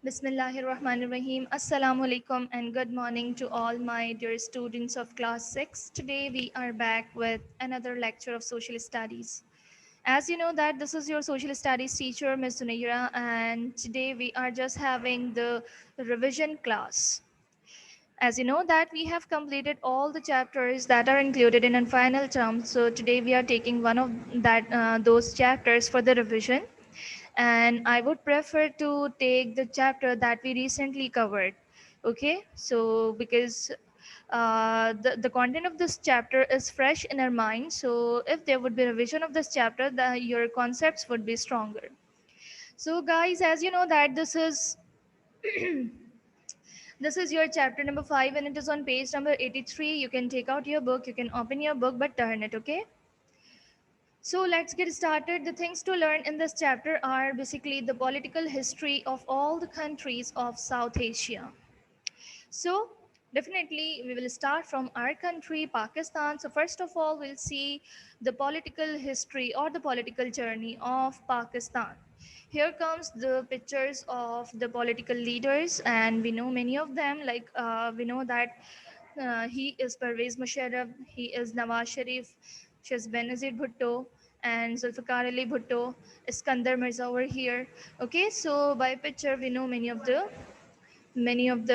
Bismillahirrahmanirrahim. Assalamu alaikum and good morning to all my dear students of class 6. Today we are back with another lecture of social studies. As you know that this is your social studies teacher Ms. Sunaira, and today we are just having the revision class. As you know that we have completed all the chapters that are included in a final term, so today we are taking one of that those chapters for the revision, and I would prefer to take the chapter that we recently covered. Okay, so because the content of this chapter is fresh in our mind, so if there would be revision of this chapter, your concepts would be stronger. So guys, as you know that this is your chapter number 5 and it is on page number 83. You can take out your book, you can open your book, but turn it. Okay, so let's get started. The things to learn in this chapter are basically the political history of all the countries of South Asia. So definitely we will start from our country, Pakistan. So first of all, we'll see the political history or the political journey of Pakistan. Here comes the pictures of the political leaders, and we know many of them. Like we know that he is Pervez Musharraf, he is Nawaz Sharif, she is Benazir Bhutto, and Zulfikar Ali Bhutto, Iskandar Mirza over here. Okay, so by picture we know many of the many of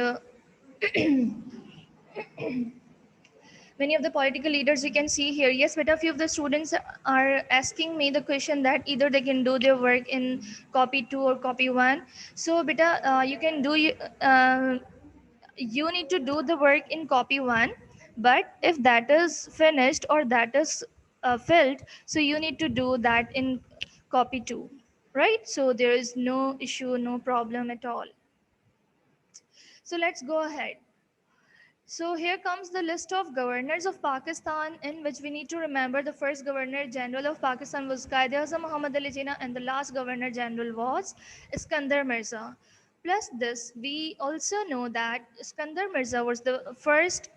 the political leaders we can see here. Yes, but a few of the students are asking me the question that either they can do their work in copy 2 or copy 1. So beta, you can do you need to do the work in copy 1, but if that is finished or that is filled, so you need to do that in copy 2, right? So there is no issue, no problem at all. So let's go ahead. So here comes the list of governors of Pakistan, in which we need to remember the first Governor General of Pakistan was Quaid-e-Azam Muhammad Ali Jinnah, and the last Governor General was Iskandar Mirza. Plus this, we also know that Iskandar Mirza was the first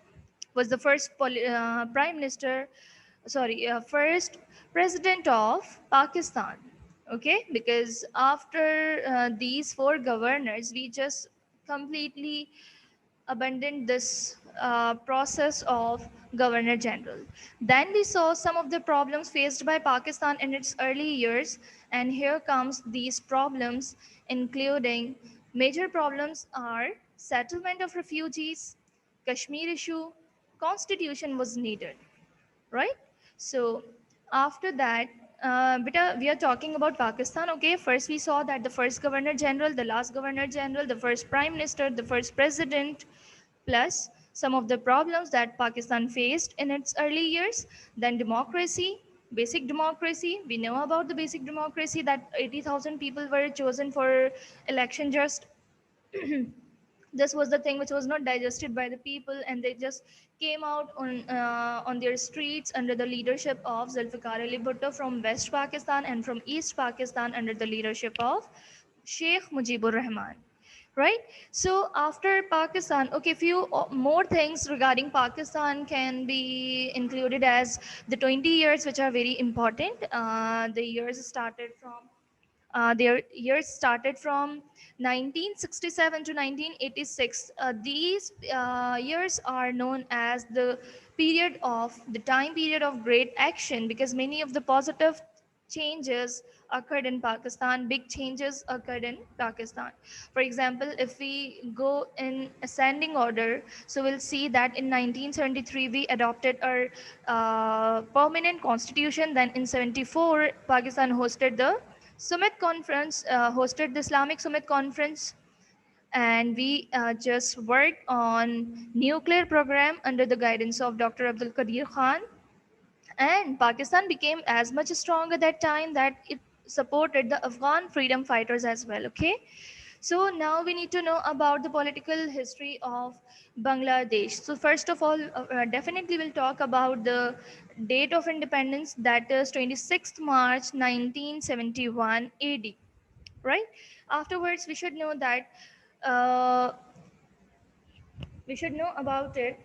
prime minister, sorry, first president of Pakistan. Okay, because after these four governors, we just completely abandoned this process of governor general. Then we saw some of the problems faced by Pakistan in its early years, and here comes these problems, including major problems are settlement of refugees, Kashmir issue, constitution was needed, right? So after that, we are talking about Pakistan. Okay, first we saw that the first governor general, the last governor general, the first prime minister, the first president, plus some of the problems that Pakistan faced in its early years. Then democracy, basic democracy. We know about the basic democracy, that 80,000 people were chosen for election. Just this was the thing which was not digested by the people, and they just came out on their streets under the leadership of Zulfikar Ali Bhutto from West Pakistan, and from East Pakistan under the leadership of Sheikh Mujibur Rahman, right? So after Pakistan, okay, few more things regarding Pakistan can be included as the 20 years which are very important. The years started from their years started from 1967 to 1986. These years are known as the time period of great action, because many of the positive changes occurred in Pakistan, big changes occurred in Pakistan. For example, if we go in ascending order, so we'll see that in 1973 we adopted our permanent constitution. Then in 74 Pakistan hosted the Summit Conference, hosted the Islamic Summit Conference, and we just worked on nuclear program under the guidance of Dr. Abdul Qadir Khan. And Pakistan became as much strong at that time that it supported the Afghan freedom fighters as well. Okay, so now we need to know about the political history of Bangladesh. So first of all, definitely we'll talk about the date of independence, that is 26th March 1971 AD, right? Afterwards, uh, we should know about it,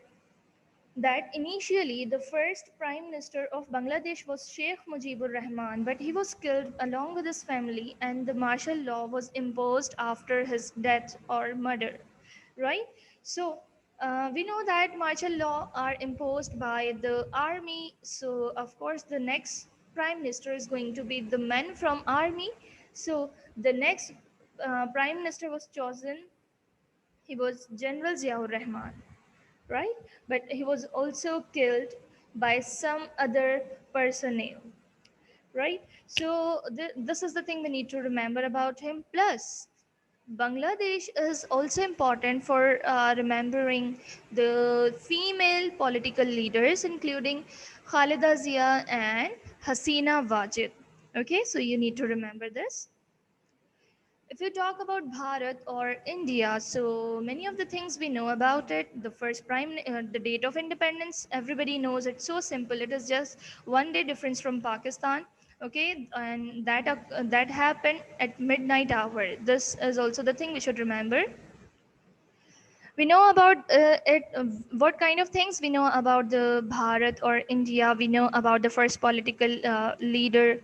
that initially the first prime minister of Bangladesh was Sheikh Mujibur Rahman, but he was killed along with his family, and the martial law was imposed after his death or murder, right? So we know that martial law are imposed by the army. So of course, the next prime minister is going to be the men from army. So the next prime minister was chosen. He was General Ziaur Rahman, right? But he was also killed by some other personnel, right? So this is the thing we need to remember about him. Plus, Bangladesh is also important for remembering the female political leaders, including Khalida Zia and Hasina Wajid. Okay, so you need to remember this. If you talk about Bharat or India, so many of the things we know about it. The first the date of independence, everybody knows it's so simple. It is just 1 day difference from Pakistan. Okay, and that happened at midnight hour. This is also the thing we should remember. We know about it. What kind of things we know about the Bharat or India? We know about the first political leader,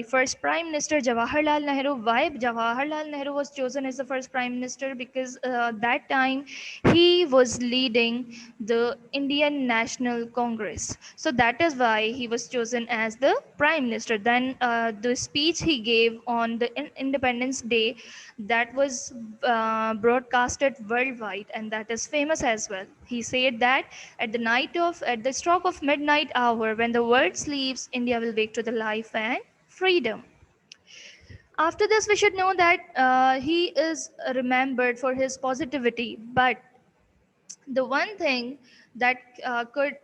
first prime minister Jawaharlal Nehru. Why Jawaharlal Nehru was chosen as the first prime minister? Because that time he was leading the Indian National Congress, so that is why he was chosen as the prime minister. Then the speech he gave on the Independence Day, that was broadcasted worldwide, and that is famous as well. He said that at the stroke of midnight hour, when the world sleeps, India will wake to the life and freedom. After this, we should know that he is remembered for his positivity, but the one thing that could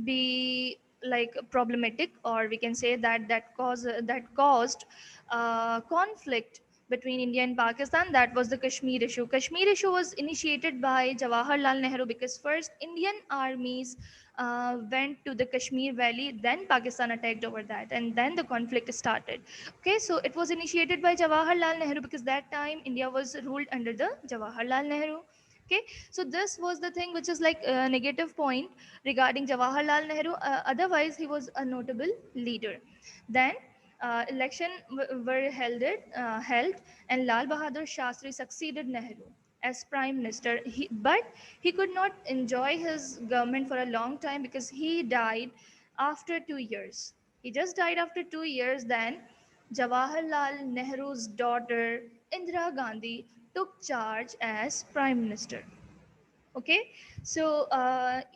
be like problematic, or we can say that that caused conflict between India and Pakistan, that was the Kashmir issue. Kashmir issue was initiated by Jawaharlal Nehru because first Indian armies went to the Kashmir valley, then Pakistan attacked over that, and then the conflict started. Okay, so it was initiated by Jawaharlal Nehru because that time India was ruled under the Jawaharlal Nehru. Okay, so this was the thing which is like a negative point regarding Jawaharlal Nehru. Otherwise, he was a notable leader. Then election were held, and Lal Bahadur Shastri succeeded Nehru as prime minister. But he could not enjoy his government for a long time because he died after 2 years. He just died after 2 years. Then Jawaharlal Nehru's daughter Indira Gandhi took charge as prime minister. Okay, so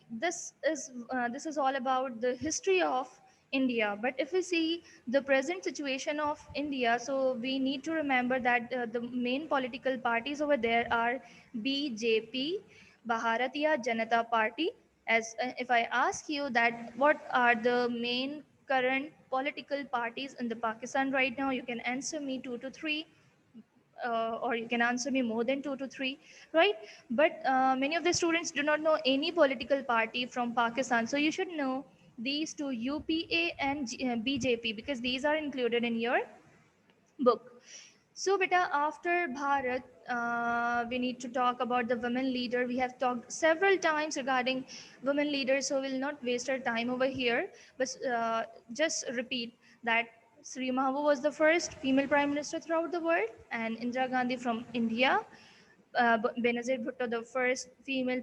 this is all about the history of India. But if we see the present situation of India, so we need to remember that the main political parties over there are BJP, Bharatiya Janata Party. As if I ask you that what are the main current political parties in the Pakistan right now, you can answer me two to three, or you can answer me more than two to three, right? But many of the students do not know any political party from Pakistan, so you should know these two, UPA and BJP, because these are included in your book. So, beta, after Bharat, we need to talk about the women leader. We have talked several times regarding women leaders, so we'll not waste our time over here. But just repeat that Sri Mahabu was the first female prime minister throughout the world, and Indira Gandhi from India, Benazir Bhutto, the first female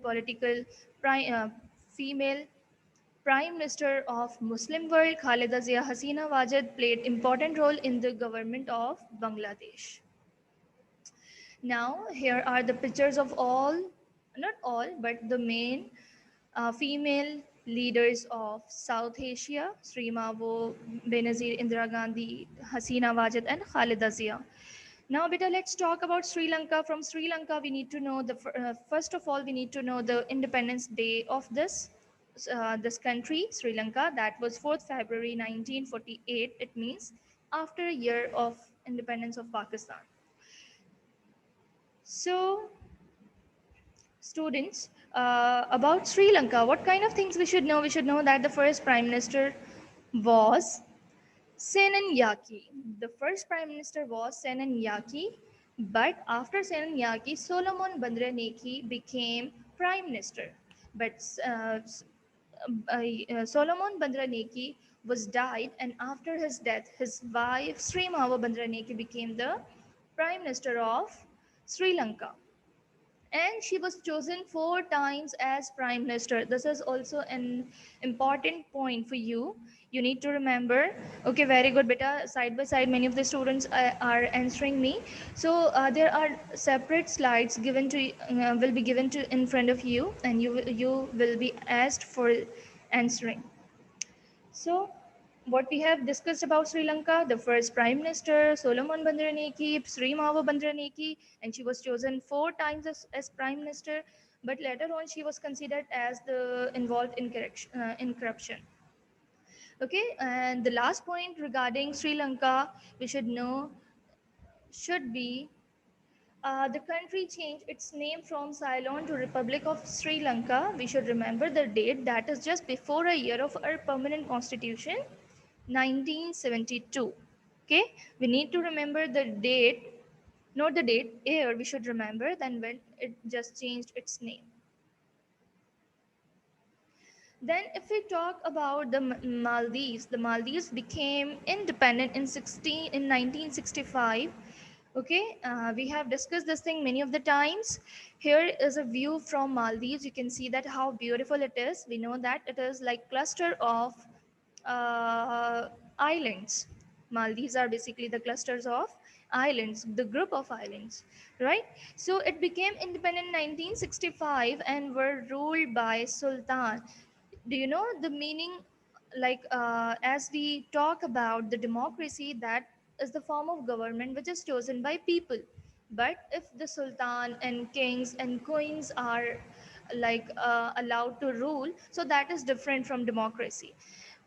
Prime Minister of Muslim world, Khaleda Zia Hasina Wajid played important role in the government of Bangladesh. Now, here are the pictures of all, not all, but the main female leaders of South Asia: Sri Mavo, Benazir, Indira Gandhi, Hasina Wajid, and Khaleda Zia. Now, beta, let's talk about Sri Lanka. From Sri Lanka, we need to know first of all, we need to know the Independence Day of this country, Sri Lanka. That was 4th February 1948. It means after a year of independence of Pakistan. So, students, about Sri Lanka, what kind of things we should know? We should know that the first prime minister was Senan Yaki. The first prime minister was Senan Yaki, but after Senan Yaki, Solomon Bandraneki became prime minister. But Solomon Bandraneki was died, and after his death, his wife Sri Mawa Bandraneki became the Prime Minister of Sri Lanka, and she was chosen 4 times as prime minister. This is also an important point for you. You need to remember. Okay, very good, beta. Side by side, many of the students are answering me. So there are separate slides given to will be given to in front of you, and you will be asked for answering. So, what we have discussed about Sri Lanka, the first Prime Minister, Solomon Bandraneki, Sri Mawa Bandraneki, and she was chosen 4 times as Prime Minister, but later on she was considered as the involved in corruption. Okay, and the last point regarding Sri Lanka, we should know should be the country changed its name from Ceylon to Republic of Sri Lanka. We should remember the date, that is just before a year of our permanent constitution, 1972. Okay, we need to remember the date, not the date, year we should remember, then when it just changed its name. Then, if we talk about the the Maldives became independent in 1965. Okay, we have discussed this thing many of the times. Here is a view from Maldives. You can see that how beautiful it is. We know that it is like cluster of islands. Maldives are basically the clusters of islands, the group of islands, right? So it became independent in 1965 and were ruled by Sultan. Do you know the meaning? Like as we talk about the democracy, that is the form of government which is chosen by people. But if the sultan and kings and queens are like allowed to rule, so that is different from democracy.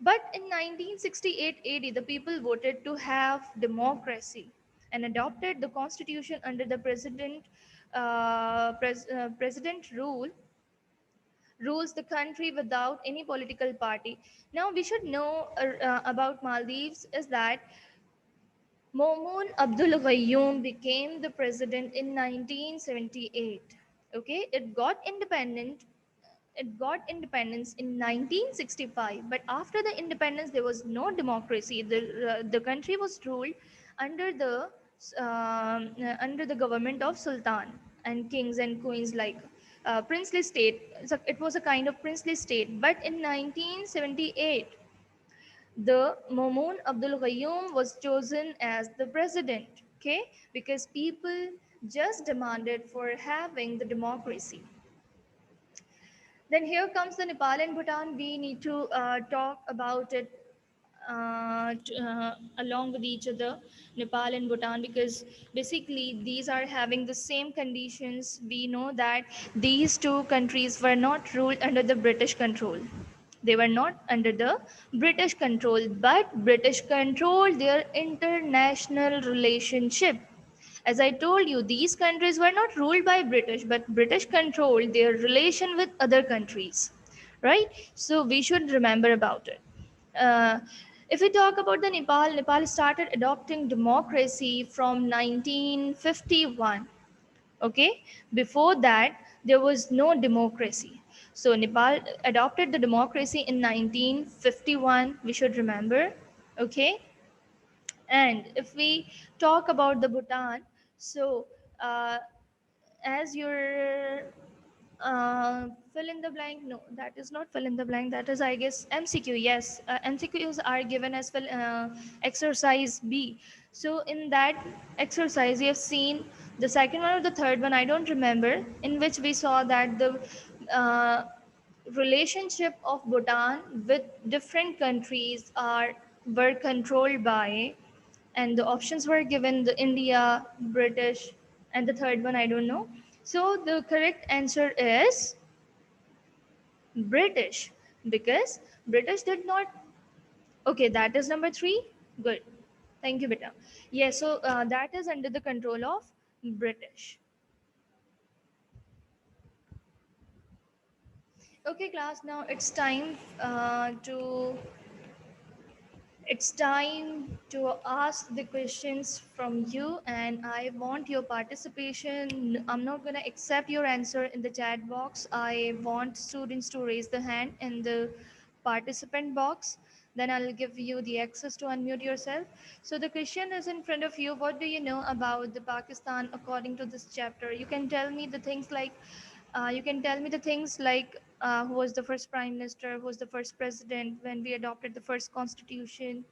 But in 1968 AD, the people voted to have democracy and adopted the constitution under the president rules the country without any political party. Now we should know about Maldives is that Momun Abdul Gayoom became the president in 1978. Okay, it got independence in 1965, but after the independence there was no democracy. The country was ruled under the government of sultan and kings and queens, like princely state. So it was a kind of princely state. But in 1978, the Mamoon Abdul Gayoom was chosen as the president. Okay, because people just demanded for having the democracy. Then here comes the Nepal and Bhutan. We need to talk about it along with each other, Nepal and Bhutan, because basically these are having the same conditions. We know that these two countries were not ruled under the British control. They were not under the British control, but British controlled their international relationship. As I told you, these countries were not ruled by British, but British controlled their relation with other countries, right? So we should remember about it. Uh, if we talk about the Nepal, Nepal started adopting democracy from 1951. Okay, before that there was no democracy. So Nepal adopted the democracy in 1951. We should remember. Okay, and if we talk about the Bhutan, so uh, as your fill in the blank, no, that is not fill in the blank, that is I guess MCQ. Yes, MCQs are given as exercise B. So in that exercise you have seen the second one or the third one, I don't remember, in which we saw that the uh, relationship of Bhutan with different countries are were controlled by, and the options were given, the India, British, and the third one I don't know. So the correct answer is British, because British did not. Okay, that is number 3. Good, thank you, beta. Yes, so that is under the control of British. Okay, class. Now it's time to It's time to ask the questions from you, and I want your participation. I'm not going to accept your answer in the chat box. I want students to raise the hand in the participant box. Then I'll give you the access to unmute yourself. So the question is in front of you. What do you know about the Pakistan according to this chapter? You can tell me the things like who was the first prime minister, who was the first president, when we adopted the first constitution.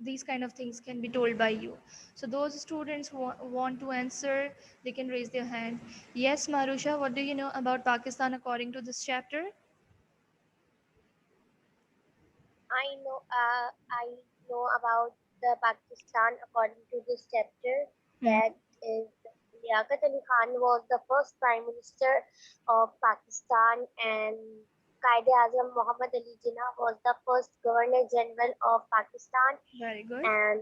These kind of things can be told by you. So those students who want to answer, they can raise their hand. Yes, Marusha, what do you know about Pakistan according to this chapter? I know about the Pakistan according to this chapter. Hmm. That is, Liaquat Ali Khan was the first Prime Minister of Pakistan, and Quaid-e-Azam Muhammad Ali Jinnah was the first Governor General of Pakistan, Very good. and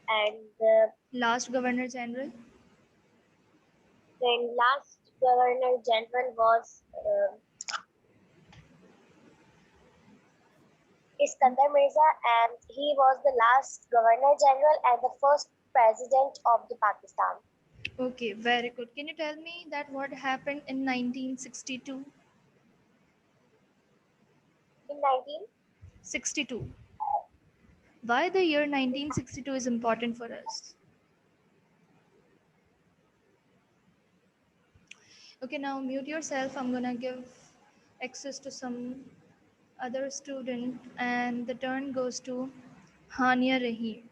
and Last governor general. then last Governor General was Iskandar Mirza, and he was the last Governor General and the first President of the Pakistan. Okay, very good. Can you tell me that what happened in 1962? In 19 62. Why the year 1962 is important for us? Okay, now mute yourself. I'm gonna give access to some other student, and the turn goes to Hania Rahim.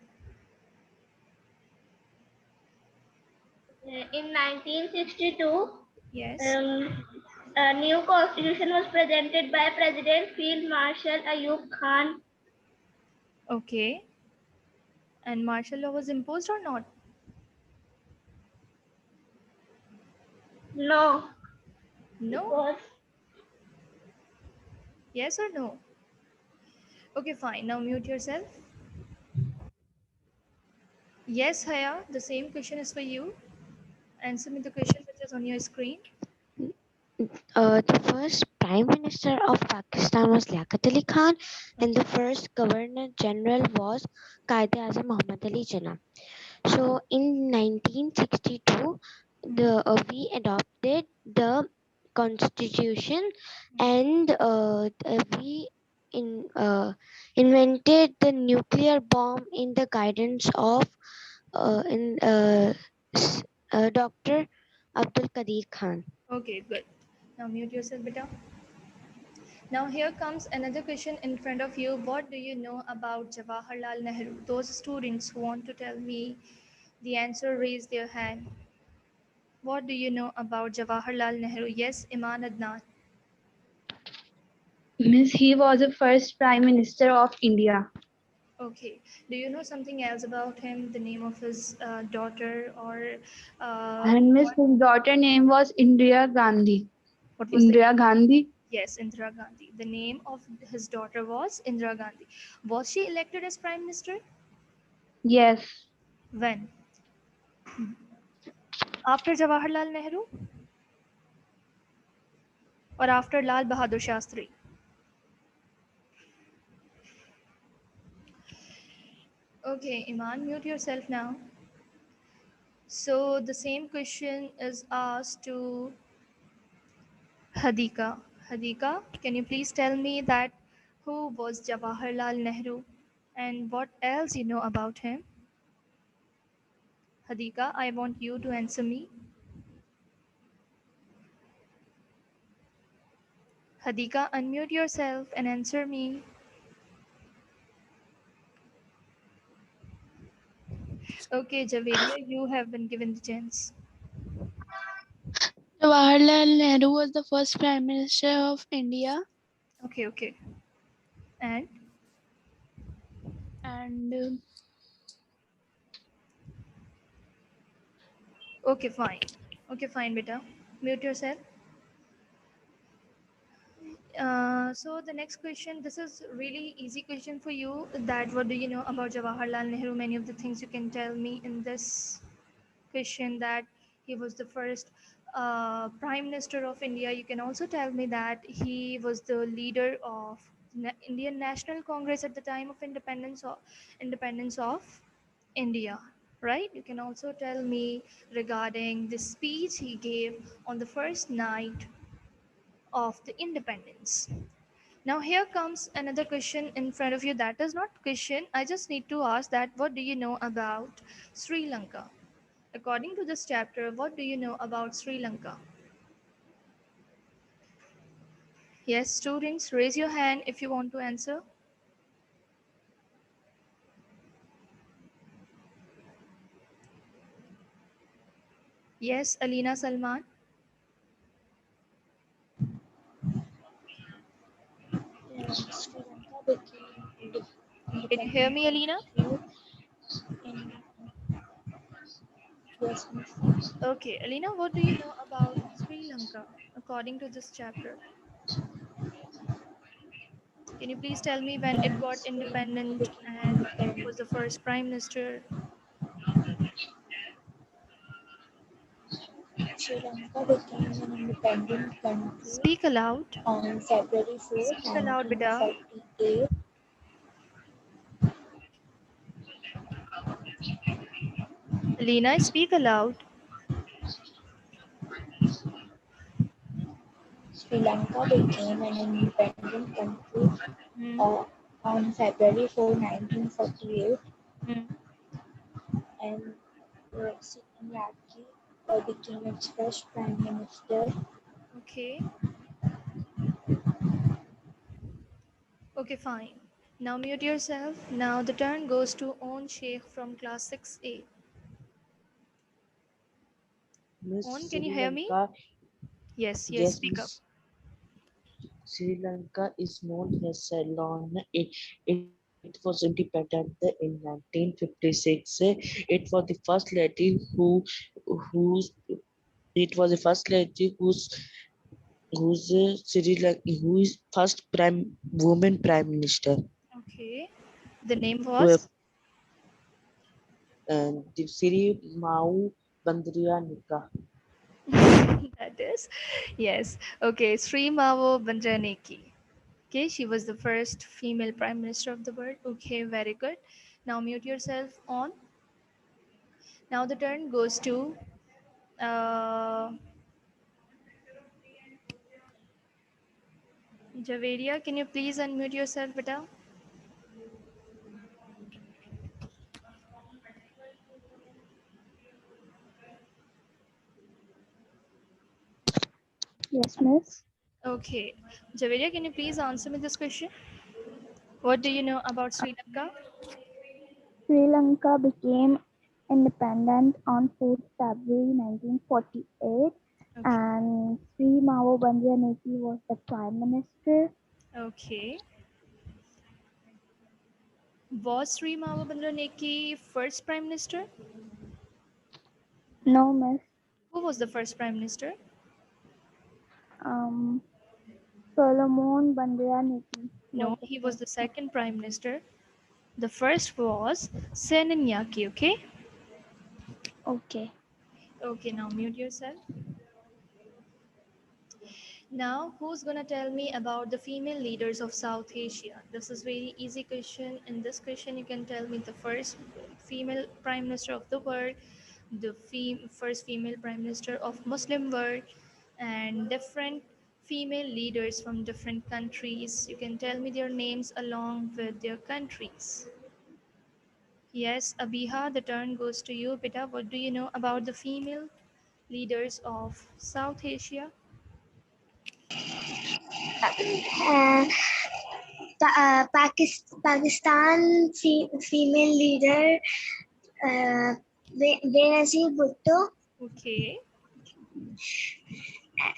In 1962, Yes. um, a new constitution was presented by President Field Marshal Ayub Khan. Okay. And martial law was imposed or not? No, No? because Yes or no? Okay, fine. Now mute yourself. Yes, Haya, the same question is for you. Answer me the question which is on your screen. The first Prime Minister of Pakistan was Liaquat Ali Khan, and the first Governor General was Quaid-e-Azam Muhammad Ali Jinnah. So in 1962, we adopted the constitution, and we invented the nuclear bomb in the guidance of in Dr. Abdul Qadir Khan. Okay, good. Now mute yourself, beta. Now here comes another question in front of you. What do you know about Jawaharlal Nehru? Those students who want to tell me the answer, raise their hand. What do you know about Jawaharlal Nehru? Yes, Iman Adnan. Miss, he was the first Prime Minister of India. Okay. Do you know something else about him? The name of his daughter, or And Miss, his daughter name was Indira Gandhi. what was the name? Indira Gandhi? Yes, Indira Gandhi. The name of his daughter was Indira Gandhi. Was she elected as prime minister? Yes. When? After Jawaharlal Nehru or after Lal Bahadur Shastri? Okay, Iman, mute yourself now. So the same question is asked to Hadika. Hadika, can you please tell me that who was Jawaharlal Nehru and what else you know about him? Hadika, I want you to answer me. Hadika, unmute yourself and answer me. Okay, Javeria, you have been given the chance. Jawaharlal Nehru was the first Prime Minister of India, Okay, okay. And and okay, fine. Okay, fine, beta. Mute yourself. So the next question, this is really easy question for you. That what do you know about Jawaharlal Nehru? Many of the things you can tell me in this question, that he was the first Prime Minister of India. You can also tell me that he was the leader of Indian National Congress at the time of independence of India, right? You can also tell me regarding the speech he gave on the first night of the independence. Now here comes another question in front of you. That is not question. I just need to ask that what do you know about Sri Lanka? According to this chapter, what do you know about Sri Lanka? Yes, students, raise your hand if you want to answer. Yes, Alina Salman. Sri Lanka became Can you hear independent me, Alina? country in yes, miss. Okay, Alina, what do you know about Sri Lanka according to this chapter? Can you please tell me when it got Sri Lanka independent became and who independent. was the first prime minister? Sri Lanka became an independent country Speak aloud. on February 4, Speak aloud, beta. 1948. Alina, speak aloud. Sri Lanka became an independent country Hmm. uh, on February 4, 1948, Hmm. and Sitanyaki became its first prime minister. Okay. Okay, fine. Now mute yourself. Now the turn goes to On Sheikh from class 6A. Miss On, can you Sri hear me? Lanka, Yes, yes, yes, speak up. Miss Sri Lanka is known as Ceylon. It was independent in 1956. It was the first lady who's it was the first lady who's Sri Lanka who is first prime woman prime minister. Okay. The name Uh, was? the Sri Mau Bandrianika. That is? Yes. Okay, Sri Mavo Banjaneki. Okay, she was the first female prime minister of the world. Okay, very good. Now mute yourself on. Now the turn goes to uh, Javeria. Can you please unmute yourself, beta? Yes, miss. Okay. Javeria, can you please answer me this question? What do you know about Sri Lanka? Sri Lanka became independent on 4th February 1948, Okay. and Sri Mavo Bandianeki was the prime minister. Okay. Was Sri Mavo Bandaranaike first prime minister? No, miss. Who was the first prime minister? Um, Solomon Bandianeki was No, the he was first. the second prime minister. The first was Senanyaki, okay? Okay. Okay, now mute yourself. Now, who's gonna tell me about the female leaders of South Asia? This is very easy question. In this question, you can tell me the first female prime minister of the world, the first female prime minister of Muslim world, and different female leaders from different countries. You can tell me their names along with their countries. Yes, Abiha, the turn goes to you. Beta, what do you know about the female leaders of South Asia? Uh, Pakistan female leader Benazir Bhutto, Okay,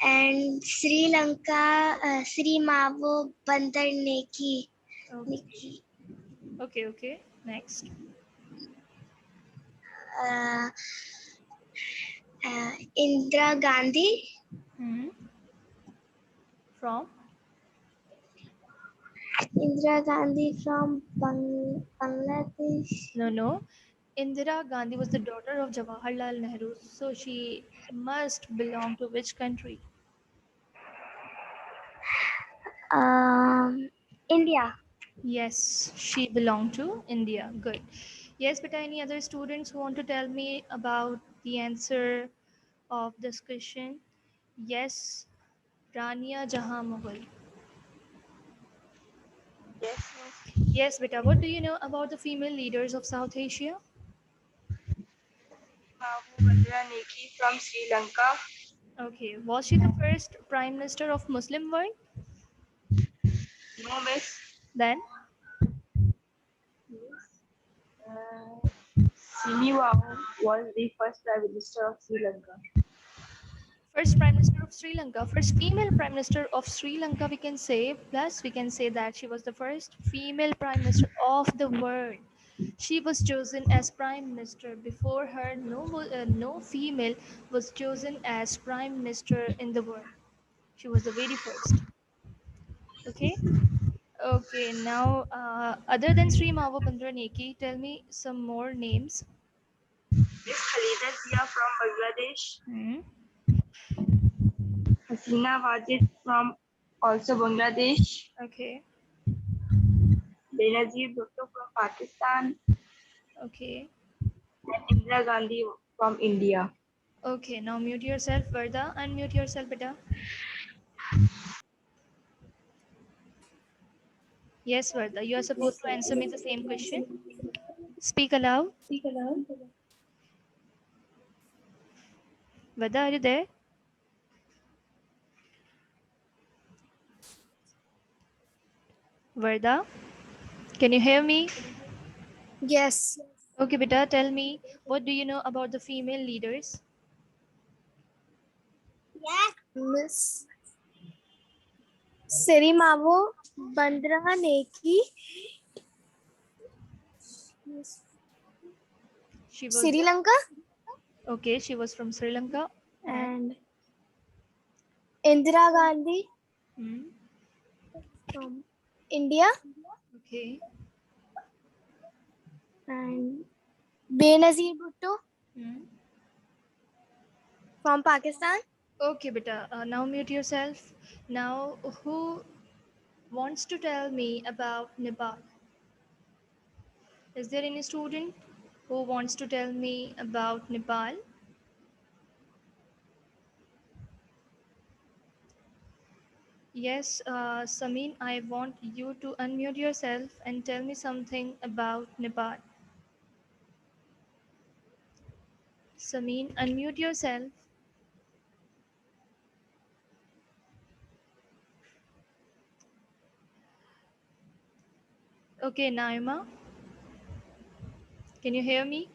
and Sri Lanka Sri Mavo Bandaranaike. okay, okay, okay. Next. Uh, Indira Gandhi, Hmm. From? Indira Gandhi from Bangladesh. No, no. Indira Gandhi was the daughter of Jawaharlal Nehru, so she must belong to which country? Um, India. Yes, she belonged to India. Good. Yes, but any other students who want to tell me about the answer of this question? Yes, Rania Jahan Mughal. Yes, Yes, beta. What do you know about the female leaders of South Asia? Mabu Bandra Neki from Sri Lanka. Okay. Was she the first prime minister of Muslim world? No, miss. Then, Simi Wao was the first Prime Minister of Sri Lanka. first prime minister of Sri Lanka, first female prime minister of Sri Lanka, we can say. Plus, we can say that she was the first female prime minister of the world. She was chosen as prime minister. Before her, no female was chosen as prime minister in the world. She was the very first. Okay. Okay. Now, other than Sri Mava Bandra Neki, tell me some more names. Miss Khalida Zia from Bangladesh. Hmm. Hasina Wajid from also Bangladesh. Okay. Benazir Bhutto from Pakistan. Okay. And Indira Gandhi from India. Okay. Now mute yourself, Varda. Unmute yourself, beta. Yes, Varda. You are supposed to answer me the same question. Speak aloud. Varda, are you there? Varda, can you hear me? Yes. Okay, beta. Tell me, what do you know about the female leaders? Miss Sirimavo Bandra Neki. She was Sri Lanka okay. She was from Sri Lanka. and Indira Gandhi Hmm. from India Okay. and Benazir Bhutto Hmm. from Pakistan. Okay, beta. Now mute yourself. Now, who wants to tell me about Nepal? Is there any student who wants to tell me about Nepal? Yes, Samin, I want you to unmute yourself and tell me something about Nepal. Samin, unmute yourself. Okay, Naima, can you hear me?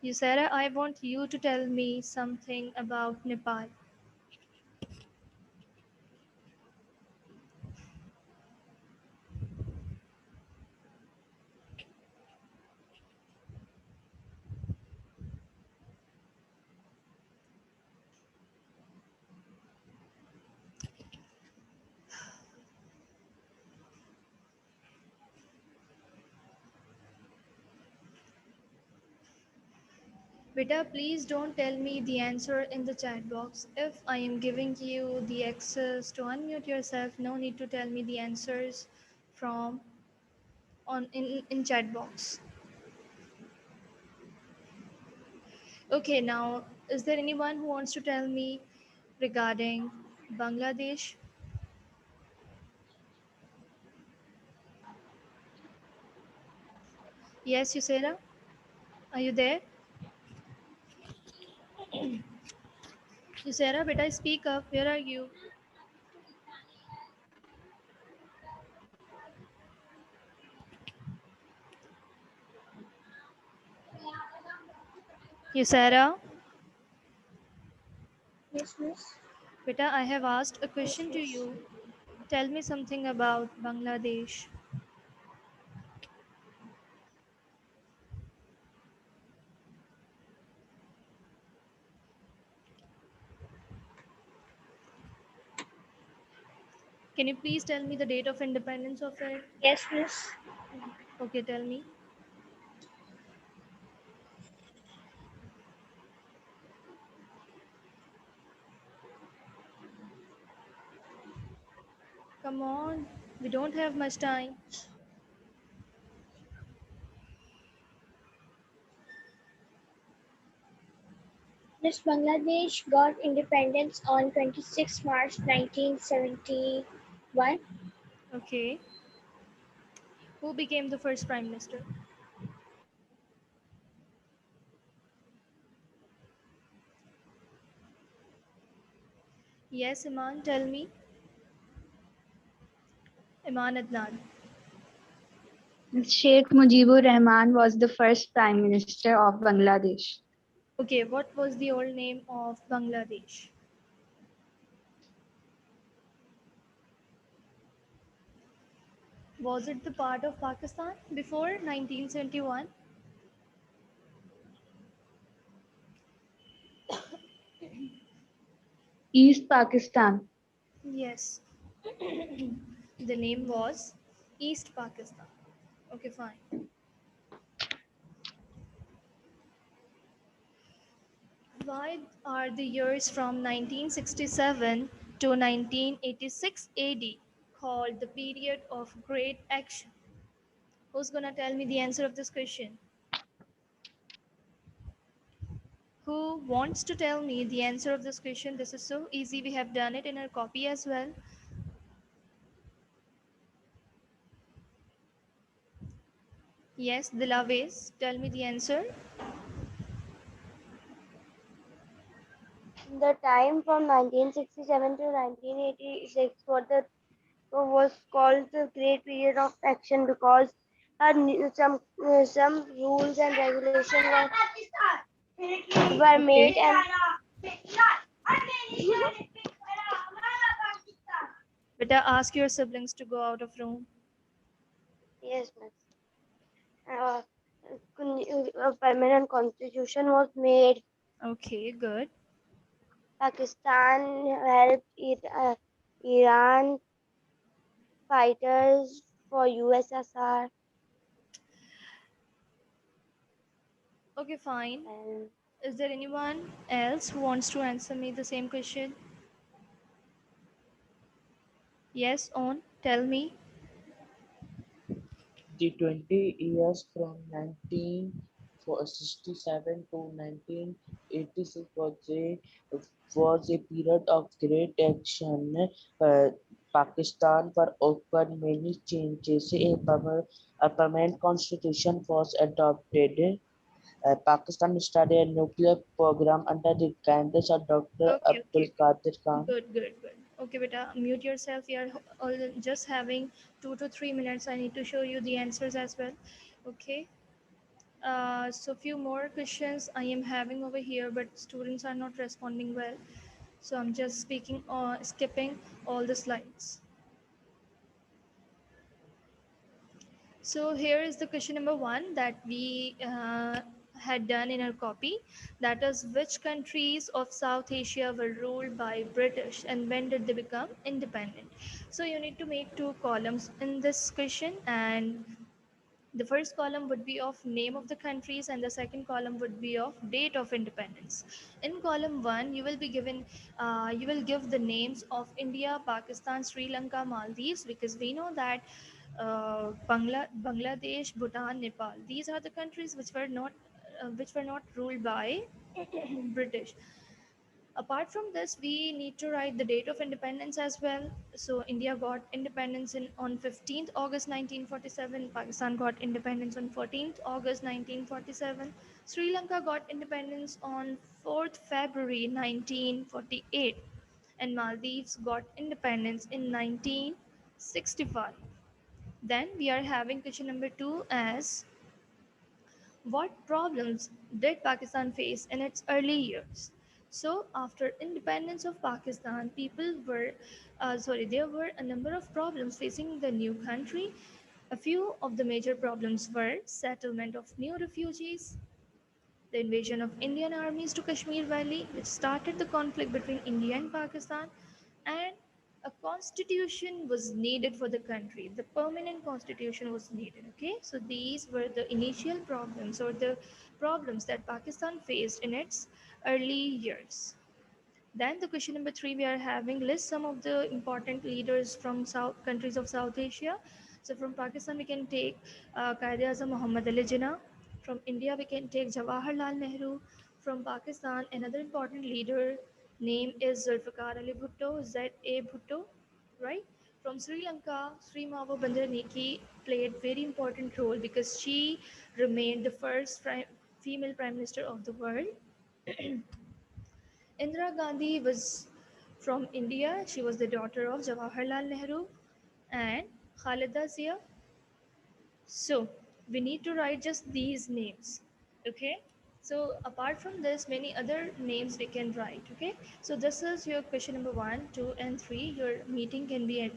Yusara, I want you to tell me something about Nepal. Beta, please don't tell me the answer in the chat box. If I am giving you the access to unmute yourself, no need to tell me the answers from in chat box. Okay, now is there anyone who wants to tell me regarding Bangladesh? Yes, Yusera, are you there? Yusera, beta, speak up. Where are you? Yusera, Yes, miss. beta, I have asked a question to you. Tell me something about Bangladesh. Can you please tell me the date of independence of it? Yes, miss. Okay, tell me. Come on, we don't have much time. Miss Bangladesh got independence on 26 March 1971. Okay. Who became the first prime minister? Yes, Iman, tell me. Iman Adnan. Sheikh Mujibur Rahman was the first Prime Minister of Bangladesh. Okay, what was the old name of Bangladesh? Was it the part of Pakistan before 1971? East Pakistan. Yes. The name was East Pakistan. Okay, fine. Why are the years from 1967 to 1986 AD called the period of great action? Who's gonna tell me the answer of this question? Who wants to tell me the answer of this question? This is so easy. We have done it in our copy as well. Yes, Dilaves, tell me the answer. The time from 1967 to 1986 was called the Great Period of Action because some rules and regulations were Okay. made, and Beta, ask your siblings to go out of room. yes, miss. A permanent constitution was made. Okay, good. Pakistan helped Iran fighters for USSR, Okay, fine. and Is there anyone else who wants to answer me the same question? Yes, on. Tell me. The 20 years from 1967 to 1986 was a period of great action. Uh, Pakistan were open many changes. A permanent constitution was adopted. Pakistan started a nuclear program under the guidance of Dr. Okay, Abdul okay, okay. Qadir Khan. Good, good, good. Okay, beta, mute yourself. We are just having 2 to 3 minutes. I need to show you the answers as well. Okay. So few more questions I am having over here, but students are not responding well. So I'm just skipping all the slides. So here is the question number 1 that we had done in our copy. That is, which countries of South Asia were ruled by British and when did they become independent? So you need to make 2 columns in this question, and the first column would be of name of the countries and the second column would be of date of independence. In column 1 you will give the names of India, Pakistan, Sri Lanka, Maldives, because we know that Bangladesh, Bhutan, Nepal, these are the countries which were not ruled by British. Apart from this, we need to write the date of independence as well. So India got independence on 15th August 1947. Pakistan got independence on 14th August 1947. Sri Lanka got independence on 4th February 1948. And Maldives got independence in 1965. Then we are having question number 2 as, what problems did Pakistan face in its early years? So, after independence of Pakistan, there were a number of problems facing the new country. A few of the major problems were settlement of new refugees, the invasion of Indian armies to Kashmir Valley, which started the conflict between India and Pakistan, and a constitution was needed for the country. The permanent constitution was needed. Okay, so these were the initial problems or the problems that Pakistan faced in its early years. Then the question number three, we are having list some of the important leaders from South countries of South Asia. So from Pakistan we can take Quaid-e-Azam Muhammad Ali Jinnah. From India we can take Jawaharlal Nehru. From Pakistan, another important leader name is Zulfikar Ali Bhutto, Z.A. Bhutto, right? From Sri Lanka, Sri Mavo Bandaranaike played very important role because she remained the first female prime minister of the world. Indira Gandhi was from India. She was the daughter of Jawaharlal Nehru and Khalida Zia. So we need to write just these names. Okay. So apart from this, many other names we can write. Okay. So this is your question number 1, 2, and 3. Your meeting can be at